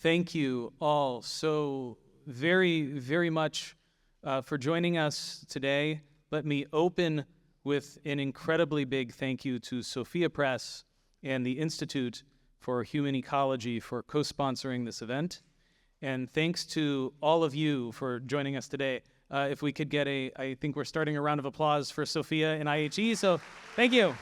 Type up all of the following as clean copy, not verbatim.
Thank you all so very much for joining us today. Let me open with an incredibly big thank you to Sophia Press and the Institute for Human Ecology for co-sponsoring this event. And thanks to all of you for joining us today. If we could get I think we're starting a round of applause for Sophia and IHE, so thank you.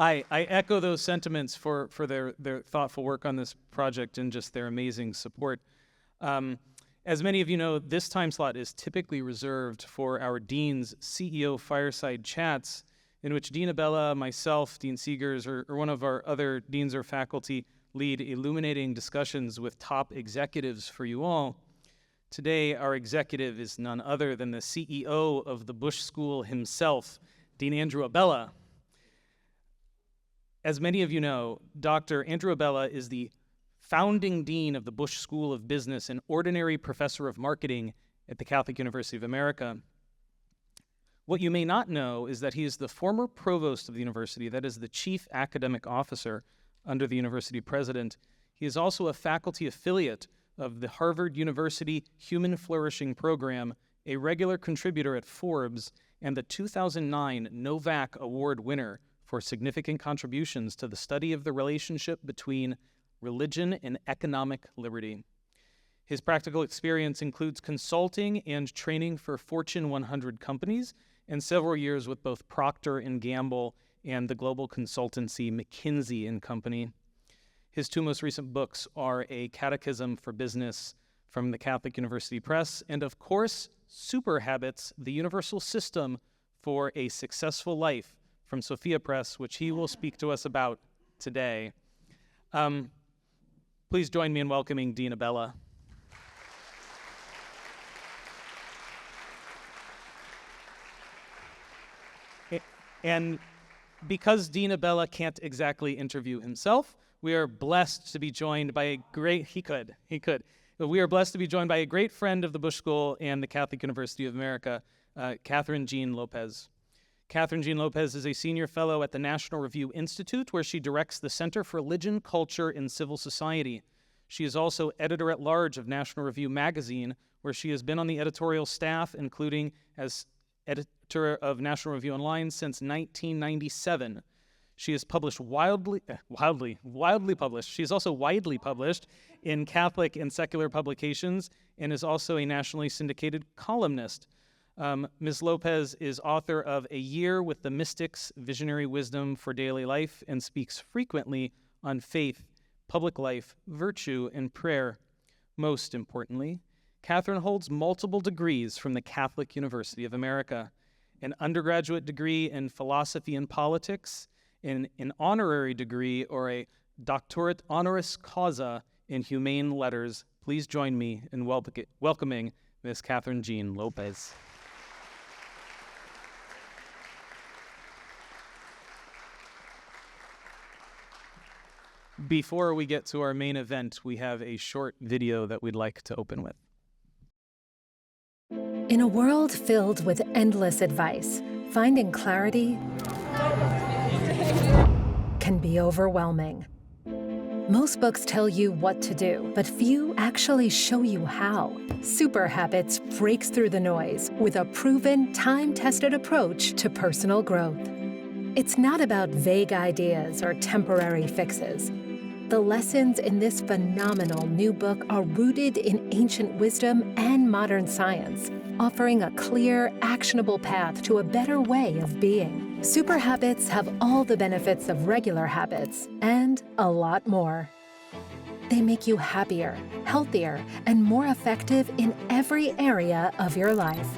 I echo those sentiments for their thoughtful work on this project and just their amazing support. As many of you know, this time slot is typically reserved for our Dean's CEO Fireside Chats, in which Dean Abela, myself, Dean Seegers, or one of our other deans or faculty lead illuminating discussions with top executives for you all. Today, our executive is none other than the CEO of the Bush School himself, Dean Andrew Abela. As many of you know, Dr. Andrew Abela is the founding dean of the Bush School of Business and ordinary professor of marketing at the Catholic University of America. What you may not know is that he is the former provost of the university, that is the chief academic officer under the university president. He is also a faculty affiliate of the Harvard University Human Flourishing Program, a regular contributor at Forbes, and the 2009 Novak Award winner for significant contributions to the study of the relationship between religion and economic liberty. His practical experience includes consulting and training for Fortune 100 companies and several years with both Procter & Gamble and the global consultancy McKinsey & Company. His two most recent books are A Catechism for Business from the Catholic University Press and, of course, Super Habits, the Universal System for a Successful Life from Sophia Press, which he will speak to us about today. Please join me in welcoming Dean Abela. And because Dean Abela can't exactly interview himself, we are blessed to be joined by a great, he could. But we are blessed to be joined by a great friend of the Bush School and the Catholic University of America, Kathryn Jean Lopez. Kathryn Jean Lopez is a senior fellow at the National Review Institute, where she directs the Center for Religion, Culture, and Civil Society. She is also editor-at-large of National Review magazine, where she has been on the editorial staff, including as editor of National Review Online since 1997. She is published wildly published. She is also widely published in Catholic and secular publications and is also a nationally syndicated columnist. Ms. Lopez is author of A Year with the Mystics, Visionary Wisdom for Daily Life, and speaks frequently on faith, public life, virtue, and prayer. Most importantly, Kathryn holds multiple degrees from the Catholic University of America, an undergraduate degree in philosophy and politics, an honorary degree or a doctorate honoris causa in humane letters. Please join me in welcoming Ms. Kathryn Jean Lopez. Before we get to our main event, we have a short video that we'd like to open with. In a world filled with endless advice, finding clarity can be overwhelming. Most books tell you what to do, but few actually show you how. Super Habits breaks through the noise with a proven, time-tested approach to personal growth. It's not about vague ideas or temporary fixes. The lessons in this phenomenal new book are rooted in ancient wisdom and modern science, offering a clear, actionable path to a better way of being. Super Habits have all the benefits of regular habits and a lot more. They make you happier, healthier, and more effective in every area of your life.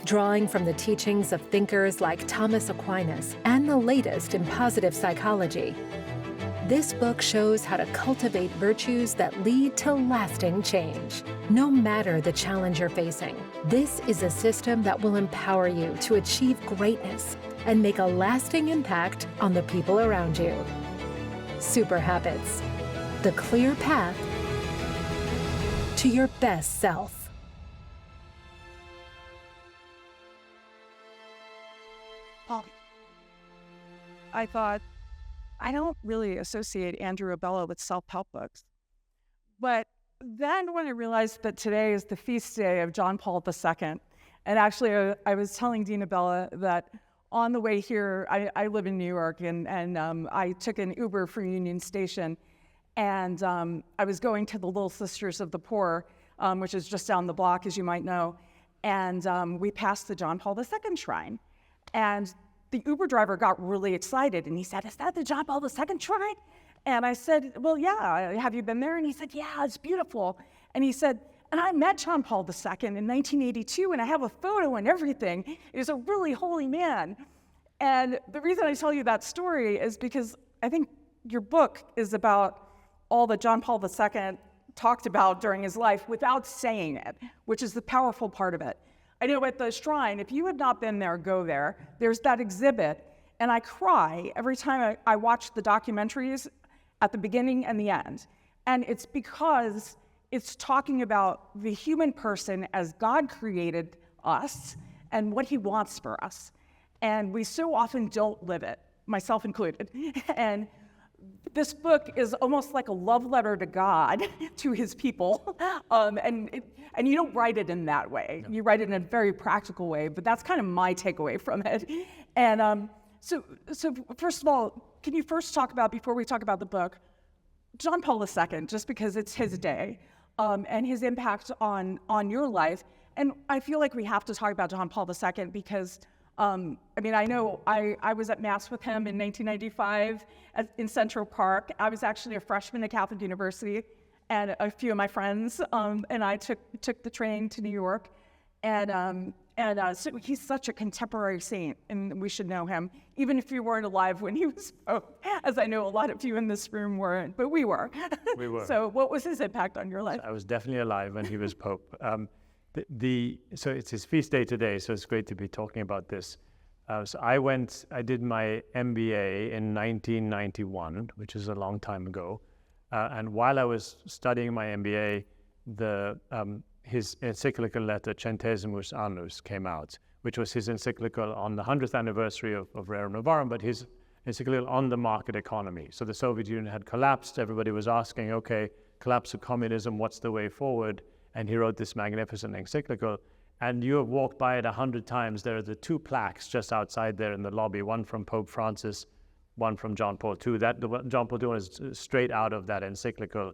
Drawing from the teachings of thinkers like Thomas Aquinas and the latest in positive psychology, this book shows how to cultivate virtues that lead to lasting change. No matter the challenge you're facing, this is a system that will empower you to achieve greatness and make a lasting impact on the people around you. Super Habits, the clear path to your best self. Polly. I thought, I don't really associate Andrew Abela with self-help books. But then when I realized that today is the feast day of John Paul II, and actually I was telling Dean Abela that on the way here, I live in New York, and I took an Uber from Union Station, and I was going to the Little Sisters of the Poor, which is just down the block, as you might know, and we passed the John Paul II shrine. And the Uber driver got really excited, and he said, "Is that the John Paul II shrine?" And I said, "Well, yeah, have you been there?" And he said, "Yeah, it's beautiful." And he said, "And I met John Paul II in 1982, and I have a photo and everything. He was a really holy man." And the reason I tell you that story is because I think your book is about all that John Paul II talked about during his life without saying it, which is the powerful part of it. I know at the shrine, if you have not been there, go there. There's that exhibit, and I cry every time I watch the documentaries at the beginning and the end. And it's because it's talking about the human person as God created us and what he wants for us. And we so often don't live it, myself included. And this book is almost like a love letter to God, to his people. And you don't write it in that way. No. You write it in a very practical way, but that's kind of my takeaway from it. And so first of all, can you first talk about, before we talk about the book, John Paul II, just because it's his day, and his impact on your life. And I feel like we have to talk about John Paul II because, I know I was at Mass with him in 1995 in Central Park. I was actually a freshman at Catholic University, and a few of my friends and I took the train to New York. So he's such a contemporary saint, and we should know him, even if you weren't alive when he was Pope, as I know a lot of you in this room weren't, but we were. We were. So what was his impact on your life? I was definitely alive when he was Pope. So it's his feast day today, so it's great to be talking about this. So I did my MBA in 1991, which is a long time ago. And while I was studying my MBA, his encyclical letter, Centesimus Annus, came out, which was his encyclical on the 100th anniversary of Rerum Novarum, but his encyclical on the market economy. So the Soviet Union had collapsed. Everybody was asking, okay, collapse of communism, what's the way forward? And he wrote this magnificent encyclical. And you have walked by it 100 times. There are the two plaques just outside there in the lobby, one from Pope Francis, one from John Paul II. John Paul II is straight out of that encyclical.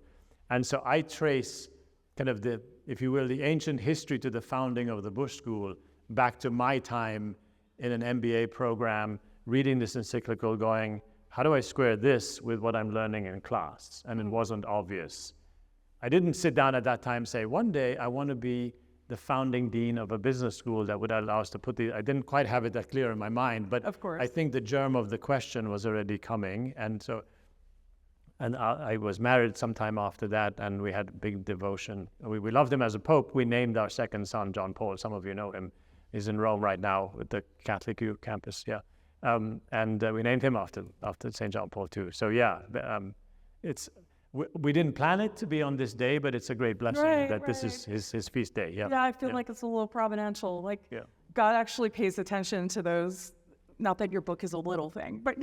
And so I trace kind of the, if you will, the ancient history to the founding of the Bush School back to my time in an MBA program, reading this encyclical going, how do I square this with what I'm learning in class? And it wasn't obvious. I didn't sit down at that time and say, one day I want to be the founding dean of a business school that would allow us to I didn't quite have it that clear in my mind, but of course. I think the germ of the question was already coming. And I was married sometime after that, and we had big devotion. We loved him as a pope. We named our second son John Paul. Some of you know him. He's in Rome right now with the Catholic U campus, yeah. We named him after St. John Paul II. So yeah, we didn't plan it to be on this day, but it's a great blessing that this is his feast day. Yeah. Yeah, I feel like it's a little providential. Like God actually pays attention to those. Not that your book is a little thing, but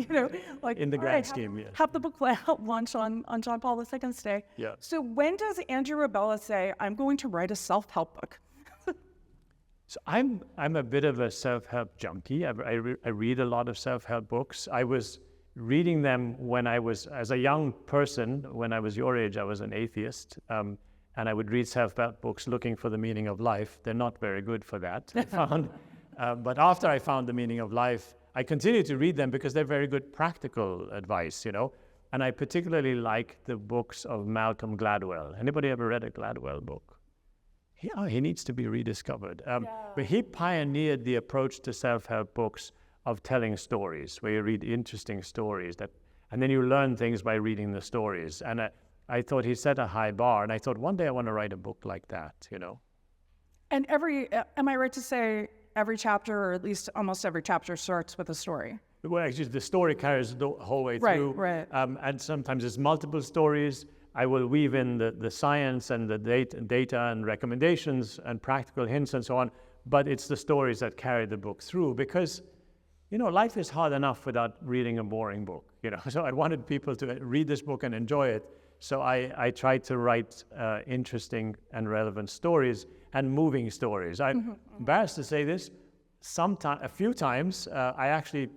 like in the grand scheme, have the book launch on John Paul II's day. Yeah. So when does Andrew Abela say, "I'm going to write a self-help book"? So I'm a bit of a self-help junkie. I read a lot of self-help books. I was reading them when I was, as a young person, when I was your age, I was an atheist, and I would read self-help books looking for the meaning of life. They're not very good for that, I found. But after I found the meaning of life, I continue to read them because they're very good practical advice, And I particularly like the books of Malcolm Gladwell. Anybody ever read a Gladwell book? He needs to be rediscovered. But he pioneered the approach to self-help books of telling stories, where you read interesting stories, and then you learn things by reading the stories. And I thought he set a high bar, and I thought one day I want to write a book like that, And am I right to say every chapter, or at least almost every chapter, starts with a story? Well, actually, the story carries the whole way through. Right. And sometimes it's multiple stories. I will weave in the science and the data and recommendations and practical hints and so on, but it's the stories that carry the book through, because life is hard enough without reading a boring book, So I wanted people to read this book and enjoy it. So I tried to write interesting and relevant stories and moving stories. I'm embarrassed to say this. A few times, I actually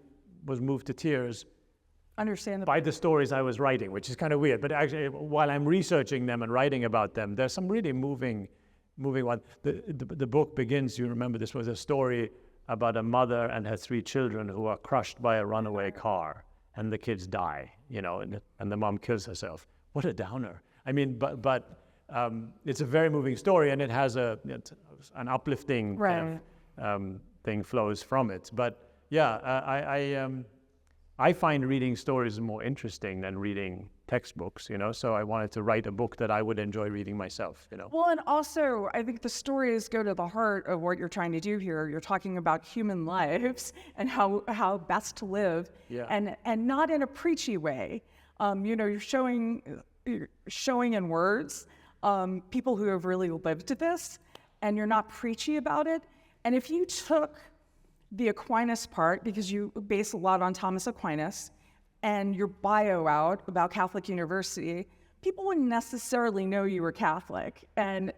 was moved to tears by the stories I was writing, which is kind of weird. But actually, while I'm researching them and writing about them, there's some really moving one. The book begins, you remember, this was a story about a mother and her 3 children who are crushed by a runaway car, and the kids die, and the mom kills herself. What a downer. I mean, but it's a very moving story, and it has an uplifting kind of, thing flows from it. But yeah, I find reading stories more interesting than reading textbooks, so I wanted to write a book that I would enjoy reading myself, Well, and also, I think the stories go to the heart of what you're trying to do here. You're talking about human lives and how best to live, and not in a preachy way. You're showing in words people who have really lived this, and you're not preachy about it. And if you took the Aquinas part, because you base a lot on Thomas Aquinas, and your bio out about Catholic University, people wouldn't necessarily know you were Catholic. And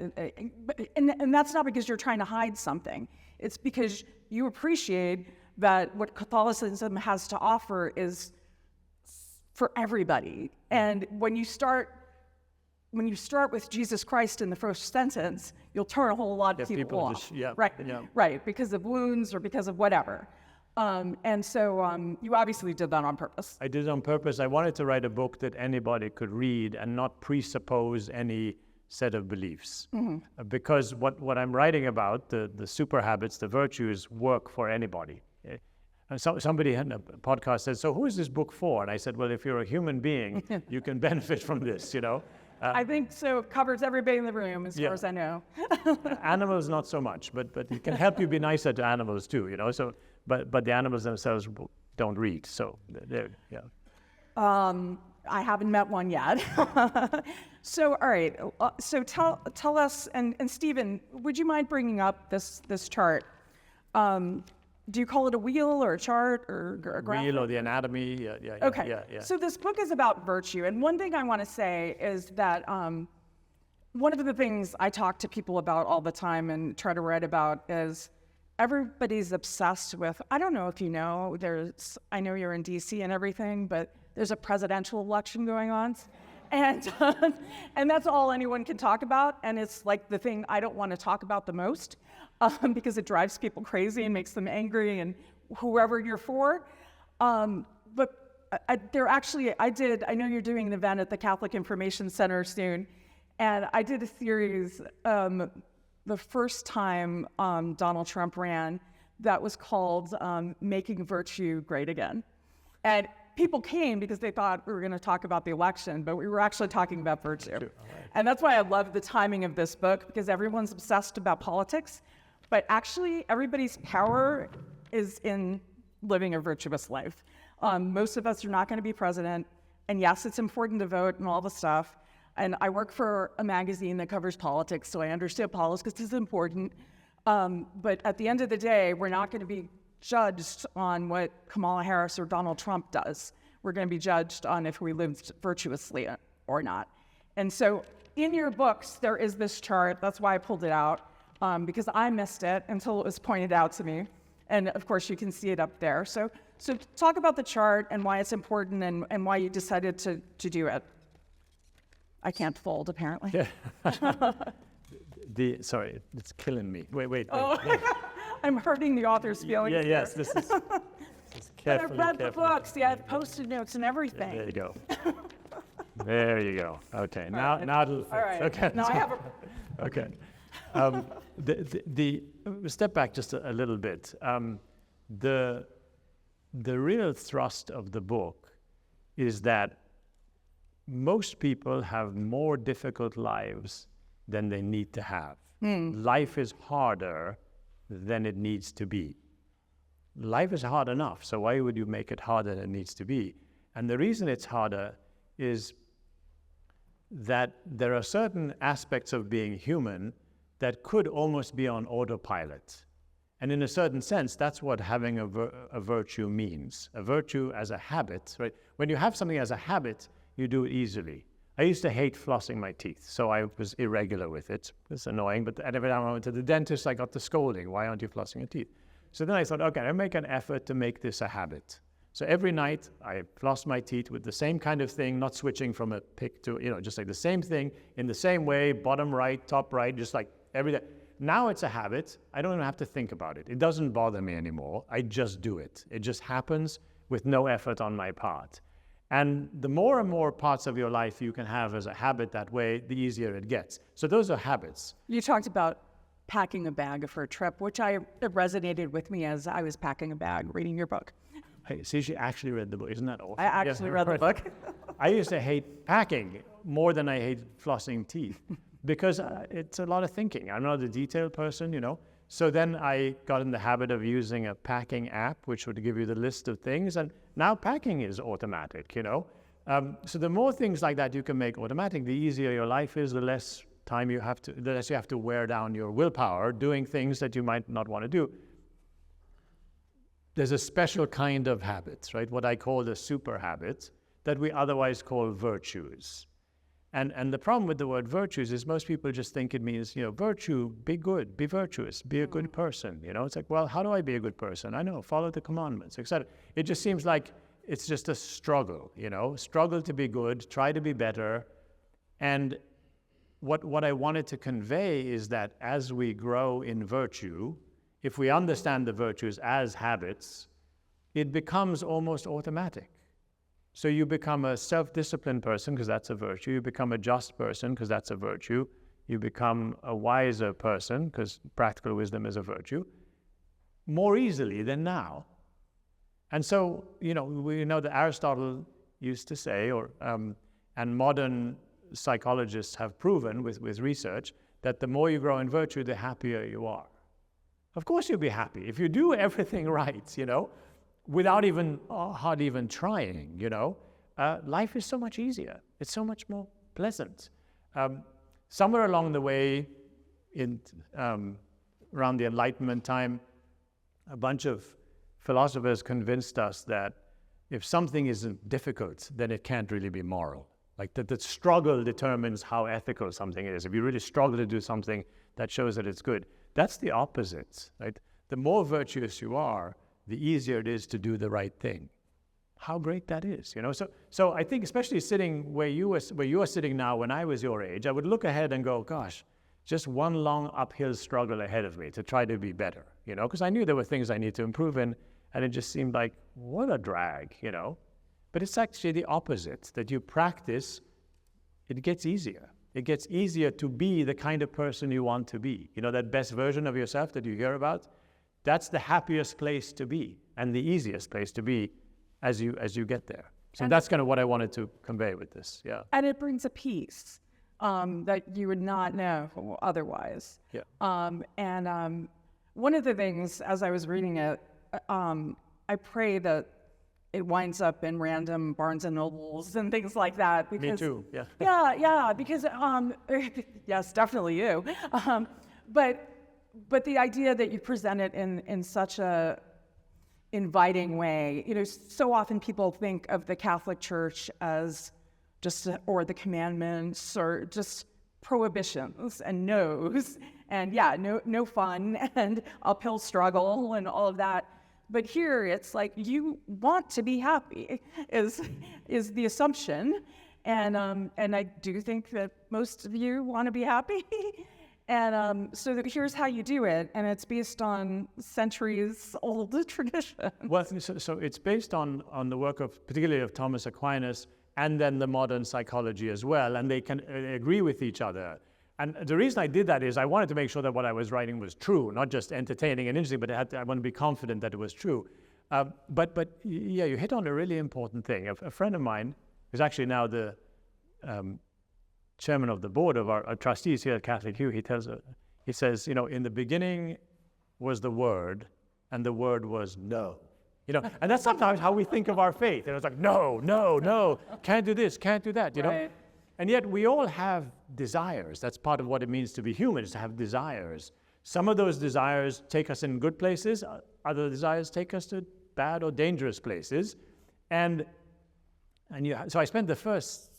that's not because you're trying to hide something. It's because you appreciate that what Catholicism has to offer is for everybody. And when you start with Jesus Christ in the first sentence, you'll turn a whole lot of people off. Right, because of wounds or because of whatever. And so you obviously did that on purpose. I did it on purpose. I wanted to write a book that anybody could read and not presuppose any set of beliefs. Because what I'm writing about, the super habits, the virtues, work for anybody. And somebody in a podcast said, so who is this book for? And I said, well, if you're a human being, you can benefit from this, I think so. It covers everybody in the room, as far as I know. Animals, not so much, but it can help you be nicer to animals too, So, but the animals themselves don't read. So there, I haven't met one yet. So, all right. So tell us, and Stephen, would you mind bringing up this chart? Do you call it a wheel or a chart or a graphic? Wheel or the anatomy, Okay. Yeah. So this book is about virtue, and one thing I want to say is that one of the things I talk to people about all the time and try to write about is everybody's obsessed with, I don't know if you know, I know you're in DC and everything, but there's a presidential election going on. And that's all anyone can talk about, and it's like the thing I don't want to talk about the most because it drives people crazy and makes them angry, and whoever you're for. But I know you're doing an event at the Catholic Information Center soon, and I did a series the first time Donald Trump ran that was called Making Virtue Great Again. And people came because they thought we were going to talk about the election, but we were actually talking about virtue. Right. And that's why I love the timing of this book, because everyone's obsessed about politics, but actually everybody's power is in living a virtuous life. Most of us are not going to be president, and yes, it's important to vote and all the stuff. And I work for a magazine that covers politics, so I understand politics is important. But at the end of the day, we're not going to be judged on what Kamala Harris or Donald Trump does. We're going to be judged on if we lived virtuously or not. And so in your books, there is this chart. That's why I pulled it out, because I missed it until it was pointed out to me. And of course, you can see it up there. So talk about the chart and why it's important and why you decided to do it. I can't fold, apparently. Yeah. Sorry, it's killing me. Wait. Oh. I'm hurting the author's feelings. Yeah, yes, this is carefully. But I've read the books. Yeah, I've posted notes and everything. There you go. There you go. Okay, now it'll fix. All right. Okay. Now I have a. Okay. The step back just a little bit. The real thrust of the book is that most people have more difficult lives than they need to have. Life is harder than it needs to be. Life is hard enough, so why would you make it harder than it needs to be? And the reason it's harder is that there are certain aspects of being human that could almost be on autopilot. And in a certain sense, that's what having a virtue means. A virtue as a habit, right? When you have something as a habit, you do it easily. I used to hate flossing my teeth, so I was irregular with it. It's annoying, but every time I went to the dentist, I got the scolding. Why aren't you flossing your teeth? So then I thought, okay, I'll make an effort to make this a habit. So every night, I floss my teeth with the same kind of thing, not switching from a pick to, just like the same thing, in the same way, bottom right, top right, just like every day. Now it's a habit. I don't even have to think about it. It doesn't bother me anymore. I just do it. It just happens with no effort on my part. And the more and more parts of your life you can have as a habit that way, the easier it gets. So those are habits. You talked about packing a bag for a trip, which it resonated with me as I was packing a bag, reading your book. Hey, see, she actually read the book. Isn't that awesome? I actually read the book. I used to hate packing more than I hate flossing teeth because it's a lot of thinking. I'm not a detailed person, So then I got in the habit of using a packing app, which would give you the list of things. And now packing is automatic, So the more things like that you can make automatic, the easier your life is, the less you have to wear down your willpower doing things that you might not want to do. There's a special kind of habits, right? What I call the super habits that we otherwise call virtues. And the problem with the word virtues is most people just think it means, virtue, be good, be virtuous, be a good person. It's like, well, how do I be a good person? I know, follow the commandments, etc. It just seems like it's just a struggle, struggle to be good, try to be better. And what I wanted to convey is that as we grow in virtue, if we understand the virtues as habits, it becomes almost automatic. So you become a self-disciplined person because that's a virtue. You become a just person because that's a virtue. You become a wiser person because practical wisdom is a virtue more easily than now. And so, we know that Aristotle used to say, and modern psychologists have proven with research, that the more you grow in virtue, the happier you are. Of course you'll be happy if you do everything right, without hardly even trying, life is so much easier. It's so much more pleasant. Somewhere along the way, around the Enlightenment time, a bunch of philosophers convinced us that if something isn't difficult, then it can't really be moral. Like that the struggle determines how ethical something is. If you really struggle to do something, that shows that it's good. That's the opposite, right? The more virtuous you are, the easier it is to do the right thing. How great that is, So I think especially sitting where you are sitting now when I was your age, I would look ahead and go, gosh, just one long uphill struggle ahead of me to try to be better, because I knew there were things I need to improve in, and it just seemed like, what a drag, But it's actually the opposite, that you practice, it gets easier. It gets easier to be the kind of person you want to be. That best version of yourself that you hear about, that's the happiest place to be and the easiest place to be as you get there. So that's kind of what I wanted to convey with this, yeah. And it brings a peace that you would not know otherwise. Yeah. One of the things, as I was reading it, I pray that it winds up in random Barnes and Nobles and things like that. Because, me too, yeah. Yeah, because, yes, definitely you. But the idea that you present it in such a inviting way, so often people think of the Catholic Church as or the commandments, or just prohibitions and no's, and no fun and uphill struggle and all of that. But here it's like you want to be happy is the assumption, and I do think that most of you want to be happy, and so here's how you do it, and it's based on centuries-old tradition. Well, so it's based on the work particularly of Thomas Aquinas, and then the modern psychology as well, and they can agree with each other. And the reason I did that is I wanted to make sure that what I was writing was true, not just entertaining and interesting, but I want to be confident that it was true. But yeah, you hit on a really important thing. A friend of mine, who's actually now the chairman of the board of our trustees here at Catholic Hugh, he says, in the beginning was the Word, and the Word was no. And that's sometimes how we think of our faith. It's like, no, can't do this, can't do that, Right. And yet we all have desires. That's part of what it means to be human, is to have desires. Some of those desires take us in good places, other desires take us to bad or dangerous places. So I spent the first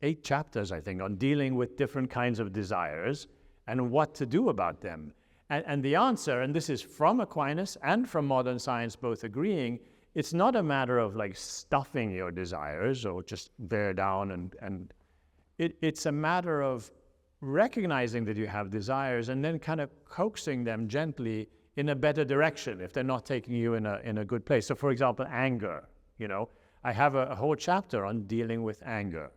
8 chapters, I think, on dealing with different kinds of desires and what to do about them. And the answer, and this is from Aquinas and from modern science both agreeing, it's not a matter of like stuffing your desires or just bear down and it's a matter of recognizing that you have desires and then kind of coaxing them gently in a better direction if they're not taking you in a good place. So for example, anger, I have a whole chapter on dealing with anger.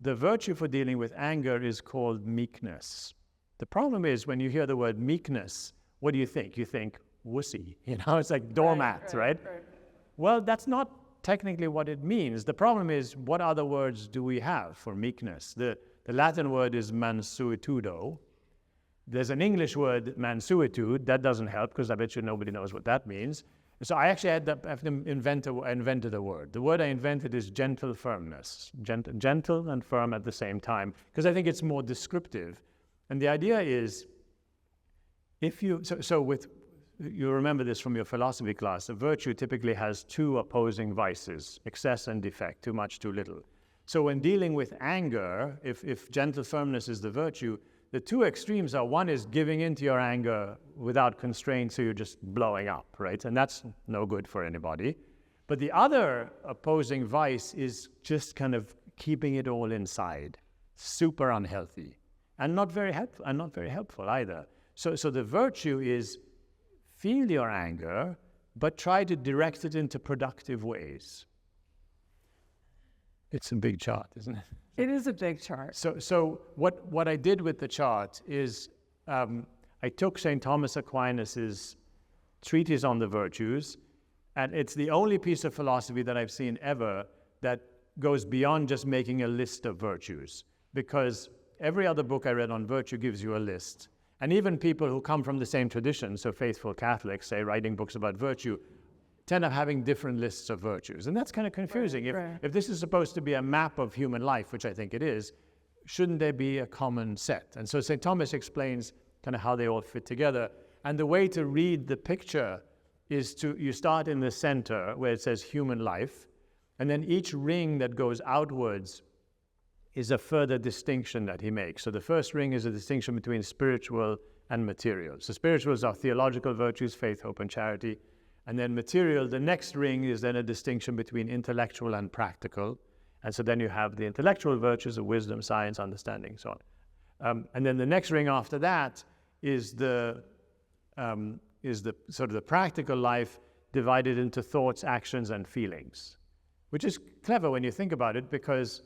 The virtue for dealing with anger is called meekness. The problem is when you hear the word meekness, what do you think? You think wussy, it's like doormat, right? Well, that's not technically what it means. The problem is, what other words do we have for meekness? The Latin word is mansuetudo. There's an English word, mansuetude. That doesn't help because I bet you nobody knows what that means. So I actually had to invented a word. The word I invented is gentle firmness. Gentle and firm at the same time, because I think it's more descriptive. And the idea is, you remember this from your philosophy class, a virtue typically has 2 opposing vices, excess and defect, too much, too little. So when dealing with anger, if gentle firmness is the virtue, the 2 extremes are, one is giving into your anger without constraint, so you're just blowing up, right? And that's no good for anybody. But the other opposing vice is just kind of keeping it all inside, super unhealthy, and not very helpful either. So the virtue is feel your anger, but try to direct it into productive ways. It's a big chart, isn't it? It is a big chart. So what I did with the chart is I took St. Thomas Aquinas' treatise on the virtues, and it's the only piece of philosophy that I've seen ever that goes beyond just making a list of virtues, because every other book I read on virtue gives you a list. And even people who come from the same tradition, so faithful Catholics, say, writing books about virtue, tend to having different lists of virtues. And that's kind of confusing. If this is supposed to be a map of human life, which I think it is, shouldn't there be a common set? And so St. Thomas explains kind of how they all fit together. And the way to read the picture is you start in the center where it says human life, and then each ring that goes outwards is a further distinction that he makes. So the first ring is a distinction between spiritual and material. So spirituals are theological virtues, faith, hope, and charity. And then material, the next ring is then a distinction between intellectual and practical. And so then you have the intellectual virtues of wisdom, science, understanding, so on. And then the next ring after that is the sort of the practical life divided into thoughts, actions, and feelings, which is clever when you think about it, because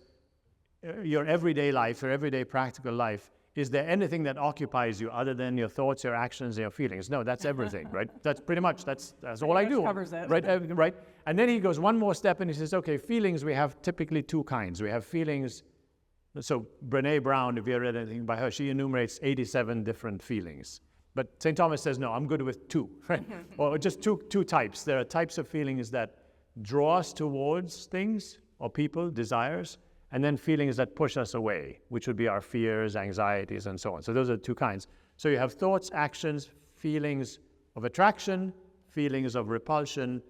your everyday life, your everyday practical life, is there anything that occupies you other than your thoughts, your actions, and your feelings? No, that's everything, right? That's pretty much, that's all I do. Covers it. Right, right. And then he goes one more step and he says, okay, feelings, we have typically 2 kinds. We have feelings, so Brené Brown, if you read anything by her, she enumerates 87 different feelings. But St. Thomas says, no, I'm good with 2, right? Or just two types. There are types of feelings that draw us towards things or people, desires, and then feelings that push us away, which would be our fears, anxieties, and so on. So those are 2 kinds. So you have thoughts, actions, feelings of attraction, feelings of repulsion,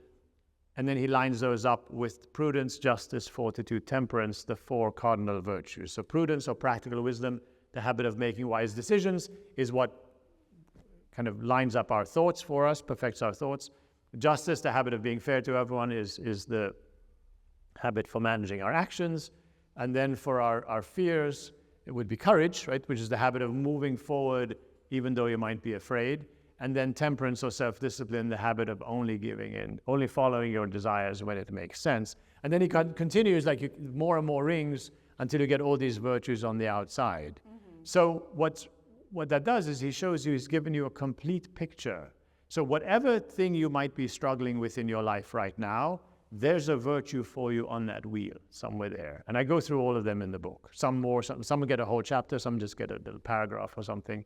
and then he lines those up with prudence, justice, fortitude, temperance, the 4 cardinal virtues. So prudence or practical wisdom, the habit of making wise decisions, is what kind of lines up our thoughts for us, perfects our thoughts. Justice, the habit of being fair to everyone, is the habit for managing our actions. And then for our fears, it would be courage, right, which is the habit of moving forward even though you might be afraid. And then temperance or self-discipline, the habit of only giving in, only following your desires when it makes sense. And then he continues like more and more rings until you get all these virtues on the outside. Mm-hmm. So what that does is he shows you, he's given you a complete picture. So whatever thing you might be struggling with in your life right now, there's a virtue for you on that wheel somewhere there. And I go through all of them in the book. Some more, some get a whole chapter, some just get a little paragraph or something.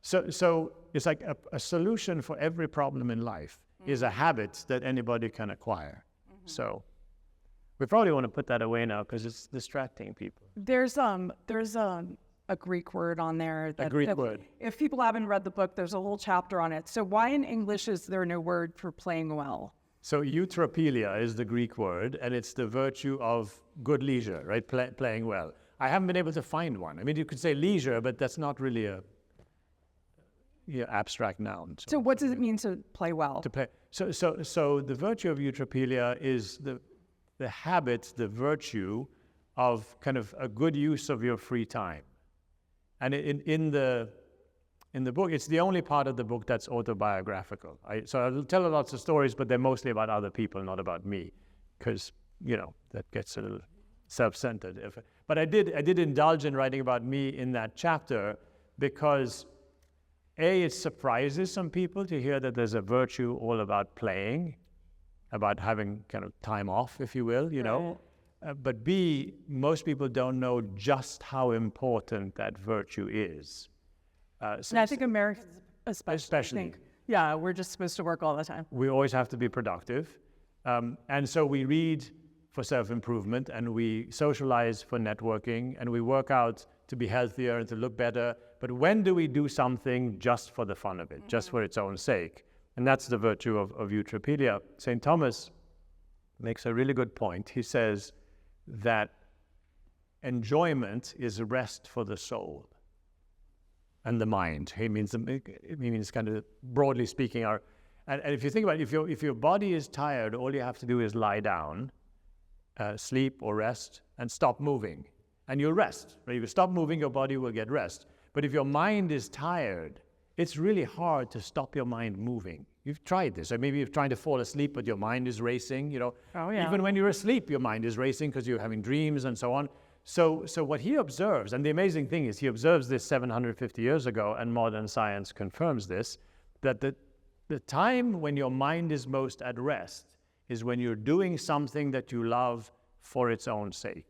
So it's like a solution for every problem in life is a habit that anybody can acquire. Mm-hmm. So we probably want to put that away now because it's distracting people. There's a Greek word on there. A Greek word. If people haven't read the book, there's a whole chapter on it. So why in English is there no word for playing well? So eutropelia is the Greek word, and it's the virtue of good leisure, right? Playing well. I haven't been able to find one. I mean, you could say leisure, but that's not really a abstract noun. So what does it mean to play well? To play. So the virtue of eutropelia is the habit, the virtue of kind of a good use of your free time. And in the book, it's the only part of the book that's autobiographical. So I'll tell lots of stories, but they're mostly about other people, not about me, because, that gets a little self-centered. But I did indulge in writing about me in that chapter because, A, it surprises some people to hear that there's a virtue all about playing, about having kind of time off, if you will, Right. But B, most people don't know just how important that virtue is. And I think Americans especially think, yeah, we're just supposed to work all the time. We always have to be productive. And so we read for self-improvement, and we socialize for networking, and we work out to be healthier and to look better. But when do we do something just for the fun of it, just for its own sake? And that's the virtue of eutropelia. St. Thomas makes a really good point. He says that enjoyment is rest for the soul and the mind. He means kind of broadly speaking. And if you think about it, if your body is tired, all you have to do is lie down, sleep or rest, and stop moving, and you'll rest. Right? If you stop moving, your body will get rest. But if your mind is tired, it's really hard to stop your mind moving. You've tried this, or maybe you're trying to fall asleep, but your mind is racing. Oh, yeah. Even when you're asleep, your mind is racing because you're having dreams and so on. So what he observes, and the amazing thing is he observes this 750 years ago, and modern science confirms this, that the time when your mind is most at rest is when you're doing something that you love for its own sake.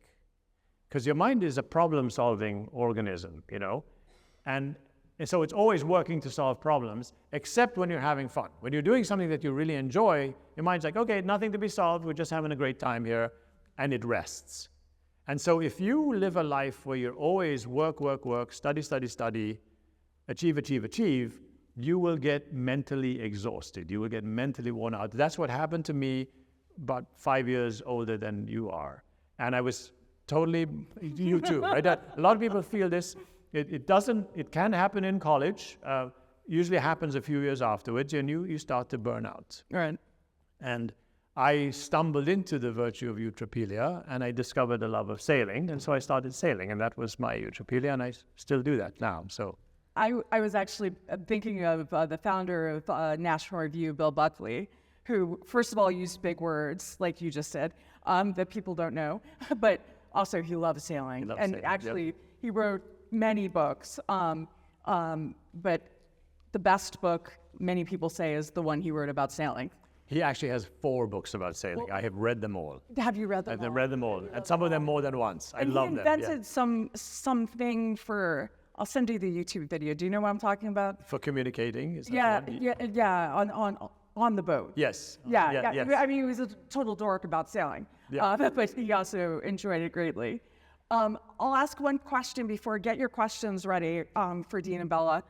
Because your mind is a problem-solving organism, and so it's always working to solve problems, except when you're having fun. When you're doing something that you really enjoy, your mind's like, okay, nothing to be solved, we're just having a great time here, and it rests. And so if you live a life where you're always work, study, achieve, you will get mentally exhausted. You will get mentally worn out. That's what happened to me about 5 years older than you are. And I was totally, you too, right? A lot of people feel this. It can happen in college. Usually happens a few years afterwards, and you start to burn out. Right. And I stumbled into the virtue of eutropelia, and I discovered the love of sailing, and so I started sailing, and that was my eutropelia, and I still do that now. So I was actually thinking of the founder of National Review, Bill Buckley, who, first of all, used big words, like you just said, that people don't know, but also he loves sailing. He loves and sailing, actually, yep. He wrote many books, but the best book, many people say, is the one he wrote about sailing. He actually has 4 books about sailing. I have read them all. Have you read them all? I've read them all, and some of them more than once. I love them. He invented something for, I'll send you the YouTube video. Do you know what I'm talking about? For communicating? Is that the one? Yeah, on the boat. Yes. Yeah. Yes. I mean, he was a total dork about sailing, but he also enjoyed it greatly. I'll ask one question before. Get your questions ready for Dean Abela.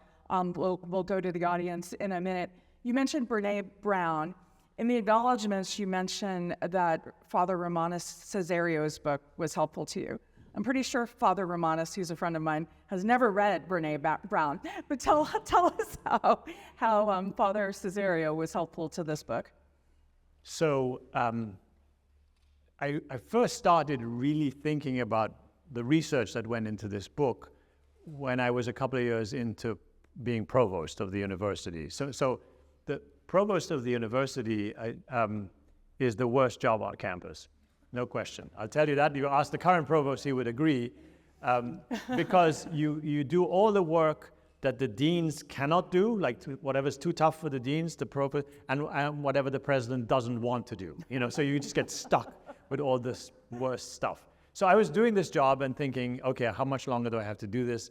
We'll go to the audience in a minute. You mentioned Brene Brown. In the acknowledgments, you mentioned that Father Romanus Cesario's book was helpful to you. I'm pretty sure Father Romanus, who's a friend of mine, has never read Brene Brown. But tell us how Father Cesario was helpful to this book. So I first started really thinking about the research that went into this book when I was a couple of years into being provost of the university. So the provost of the university is the worst job on campus, no question. I'll tell you that. You ask the current provost, he would agree, because you do all the work that the deans cannot do, like whatever's too tough for the deans, the provost, and whatever the president doesn't want to do. So you just get stuck with all this worst stuff. So I was doing this job and thinking, okay, how much longer do I have to do this?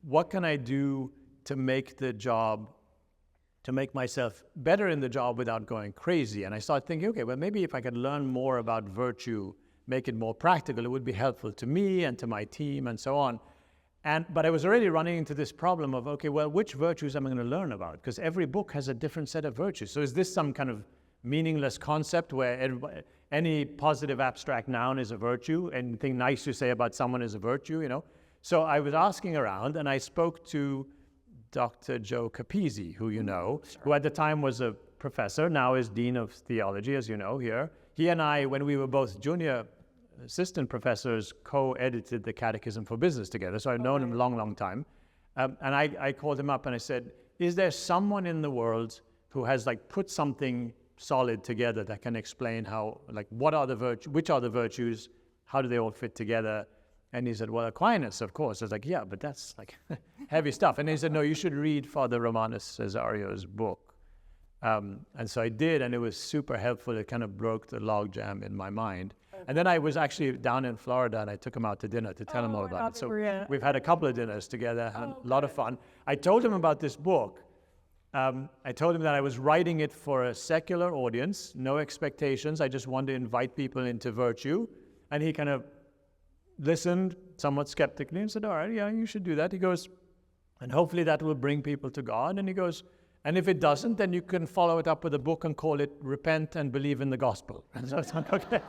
What can I do to make the job, to make myself better in the job without going crazy? And I started thinking, okay, well, maybe if I could learn more about virtue, make it more practical, it would be helpful to me and to my team and so on. But I was already running into this problem of, okay, well, which virtues am I going to learn about? Because every book has a different set of virtues. So is this some kind of meaningless concept where any positive abstract noun is a virtue, anything nice you say about someone is a virtue, you know? So I was asking around, and I spoke to Dr. Joe Capizzi, who you know, who at the time was a professor, now is Dean of Theology, as you know, here. He and I, when we were both junior assistant professors, co-edited the Catechism for Business together, so I've known him a long, long time. And I called him up and I said, is there someone in the world who has like put something solid together that can explain how, like, which are the virtues, how do they all fit together? And he said, well, Aquinas, of course. I was like, yeah, but that's like heavy stuff. And he said, no, you should read Father Romanus Cesario's book. And so I did, and it was super helpful. It kind of broke the logjam in my mind. And then I was actually down in Florida, and I took him out to dinner to tell him all about it. So we've had a couple of dinners together, had a lot of fun. I told him about this book. I told him that I was writing it for a secular audience, no expectations. I just wanted to invite people into virtue. And he kind of listened somewhat skeptically and said, all right, yeah, you should do that. He goes, and hopefully that will bring people to God. And he goes, and if it doesn't, then you can follow it up with a book and call it Repent and Believe in the Gospel. And so it's like, okay.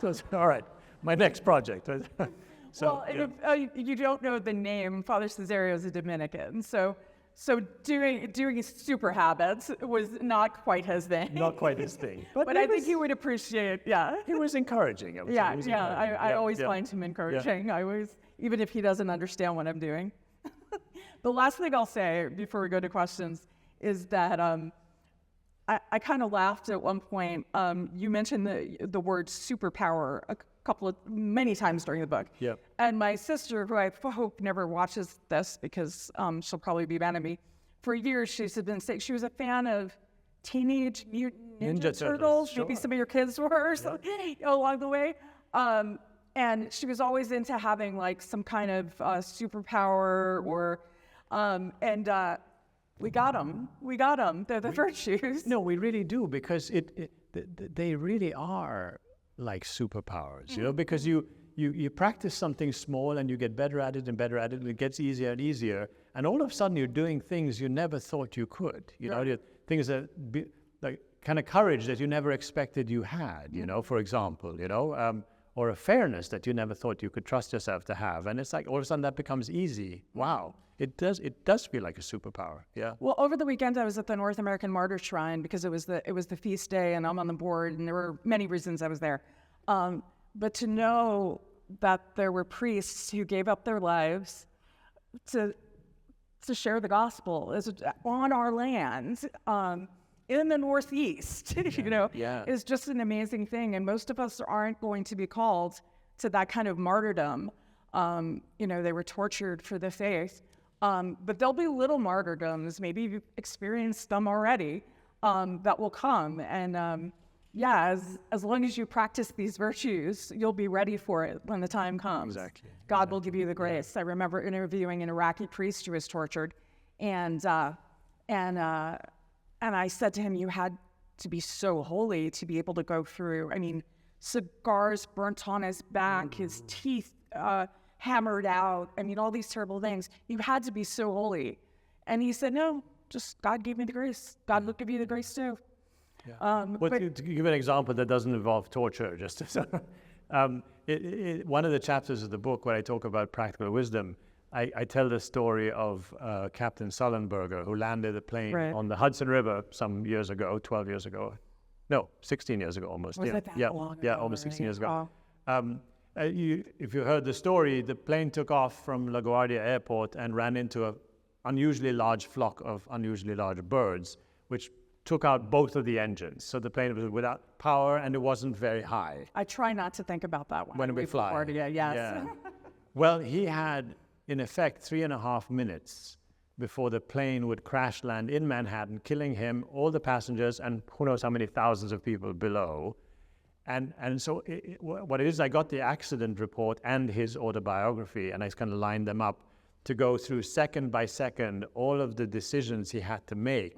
So it's, all right, my next project. So, well, yeah. You don't know the name, Father Cesario is a Dominican. So doing super habits was not quite his thing. Not quite his thing. But I think he would appreciate, yeah. He was encouraging. I always find him encouraging. I always, even if he doesn't understand what I'm doing. The last thing I'll say before we go to questions is that I kind of laughed at one point. You mentioned the word superpower many times during the book. Yep. And my sister, who I hope never watches this because she'll probably be mad at me, for years she's been saying she was a fan of Teenage Mutant Ninja Turtles. Sure. Maybe some of your kids were or something along the way. And she was always into having like some kind of superpower or, we got them. They're the virtues. No, we really do, because they really are like superpowers, you know, because you practice something small and you get better at it and better at it, and it gets easier and easier, and all of a sudden you're doing things you never thought you could, you know, things that like kind of courage that you never expected you had, you know, for example, you know, or a fairness that you never thought you could trust yourself to have, and it's like all of a sudden that becomes easy. Wow. It does feel like a superpower, yeah. Well, over the weekend I was at the North American Martyr Shrine because it was the feast day and I'm on the board, and there were many reasons I was there. But to know that there were priests who gave up their lives to share the gospel on our land in the Northeast, you know, is just an amazing thing. And most of us aren't going to be called to that kind of martyrdom. You know, they were tortured for the faith. But there'll be little martyrdoms, maybe you've experienced them already, that will come. And as long as you practice these virtues, you'll be ready for it when the time comes. Exactly. God will give you the grace. I remember interviewing an Iraqi priest who was tortured, and I said to him, you had to be so holy to be able to go through, I mean, cigars burnt on his back, his teeth hammered out. I mean, all these terrible things. You had to be so holy. And he said, no, just God gave me the grace. God will give you the grace too. Yeah. To give an example that doesn't involve torture, just one of the chapters of the book where I talk about practical wisdom, I tell the story of Captain Sullenberger, who landed a plane on the Hudson River some years ago, 12 years ago. No, 16 years ago almost. Was it that long ago? Yeah, almost 16 years ago. If you heard the story, the plane took off from LaGuardia Airport and ran into an unusually large flock of unusually large birds, which took out both of the engines. So the plane was without power and it wasn't very high. I try not to think about that when we fly. LaGuardia, yes. Yeah. Well, he had, in effect, 3.5 minutes before the plane would crash land in Manhattan, killing him, all the passengers, and who knows how many thousands of people below. And so what it is, I got the accident report and his autobiography, and I kind of lined them up to go through second by second all of the decisions he had to make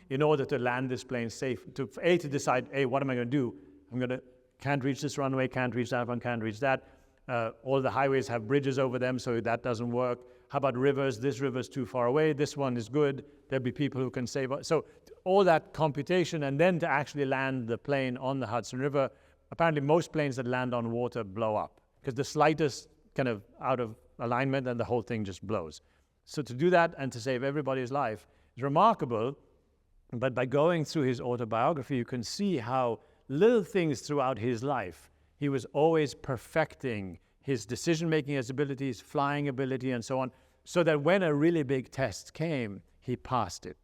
in order to land this plane safe, to decide, hey, what am I going to do? Can't reach this runway, can't reach that one, can't reach that. All the highways have bridges over them, so that doesn't work. how about rivers? This river's too far away. This one is good. There'll be people who can save us. So all that computation, and then to actually land the plane on the Hudson River, apparently most planes that land on water blow up because the slightest kind of out of alignment and the whole thing just blows. So to do that and to save everybody's life is remarkable. But by going through his autobiography, you can see how little things throughout his life, he was always perfecting his decision-making abilities, flying ability, and so on, so that when a really big test came, he passed it,